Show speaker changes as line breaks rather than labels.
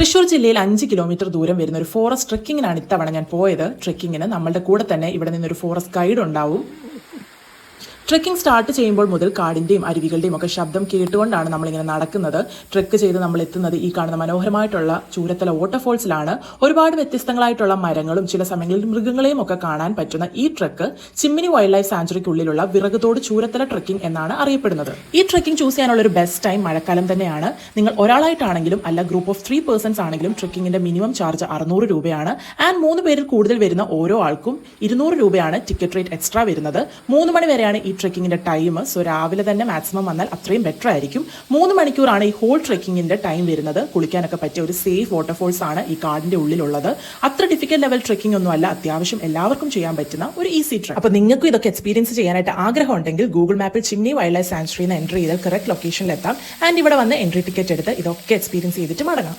തൃശ്ശൂർ ജില്ലയിൽ 5 കിലോമീറ്റർ ദൂരം വരുന്ന ഒരു ഫോറസ്റ്റ് ട്രെക്കിങ്ങിനാണ് ഇത്തവണ ഞാൻ പോയത്. ട്രെക്കിങ്ങിന് നമ്മളുടെ കൂടെ തന്നെ ഇവിടെ നിന്നൊരു ഫോറസ്റ്റ് ഗൈഡ് ഉണ്ടാവും. ട്രെക്കിംഗ് സ്റ്റാർട്ട് ചെയ്യുമ്പോൾ മുതൽ കാടിൻ്റെയും അരുവികളുടെയും ഒക്കെ ശബ്ദം കേട്ടുകൊണ്ടാണ് നമ്മളിങ്ങനെ നടക്കുന്നത്. ട്രെക്ക് ചെയ്ത് നമ്മൾ എത്തുന്നത് ഈ കാണുന്ന മനോഹരമായിട്ടുള്ള ചൂരത്തല വാട്ടർഫോൾസിലാണ്. ഒരുപാട് വ്യത്യസ്തങ്ങളായിട്ടുള്ള മരങ്ങളും ചില സമയങ്ങളിൽ മൃഗങ്ങളെയും ഒക്കെ കാണാൻ പറ്റുന്ന ഈ ട്രെക്ക് ചിമ്മിനി വൈൽഡ് ലൈഫ് സാഞ്ചുറിക്കുള്ളിലുള്ള വിറകുതോട് ചൂരത്തല ട്രെക്കിംഗ് എന്നാണ് അറിയപ്പെടുന്നത്. ഈ ട്രെക്കിംഗ് ചൂസ് ചെയ്യാനുള്ള ഒരു ബെസ്റ്റ് ടൈം മഴക്കാലം തന്നെയാണ്. നിങ്ങൾ ഒരാളായിട്ടാണെങ്കിലും അല്ല ഗ്രൂപ്പ് ഓഫ് 3 പേഴ്സൺസ് ആണെങ്കിലും ട്രെക്കിങ്ങിന്റെ മിനിമം ചാർജ് 600 രൂപയാണ്. ആൻഡ് 3 പേരിൽ കൂടുതൽ വരുന്ന ഓരോ ആൾക്കും 200 രൂപയാണ് ടിക്കറ്റ് റേറ്റ് എക്സ്ട്രാ വരുന്നത്. 3 മണി വരെയാണ് ഈ ട്രെക്കിങ്ങിന്റെ ടൈം. സോ രാവിലെ തന്നെ മാക്സിമം വന്നാൽ അത്രയും ബെറ്റർ ആയിരിക്കും. 3 മണിക്കൂറാണ് ഈ ഹോൾ ട്രെക്കിങ്ങിന്റെ ടൈം വരുന്നത്. കുളിക്കാനൊക്കെ പറ്റിയ ഒരു സേഫ് വാട്ടർഫോൾസ് ആണ് ഈ കാടിന്റെ ഉള്ളിലുള്ളത്. അത്ര ഡിഫിക്കൽട്ട് ലെവൽ ട്രെക്കിംഗ് ഒന്നും അല്ല, അത്യാവശ്യം എല്ലാവർക്കും ചെയ്യാൻ പറ്റുന്ന ഒരു ഈസി ട്രെക്ക്. അപ്പോൾ നിങ്ങൾക്കും ഇതൊക്കെ എക്സ്പീരിയൻസ് ചെയ്യാനായിട്ട് ആഗ്രഹം ഉണ്ടെങ്കിൽ ഗൂഗിൾ മാപ്പിൽ ചിമ്മിനി വൈൽഡ് ലൈഫ് സാങ്ച്വറി എന്ന് എൻട്രി ചെയ്താൽ കറക്റ്റ് ലൊക്കേഷനിൽ എത്താം. ആൻഡ് ഇവിടെ വന്ന് എൻട്രി ടിക്കറ്റ് എടുത്ത് ഇതൊക്കെ എക്സ്പീരിയൻസ് ചെയ്തിട്ട് മടങ്ങാം.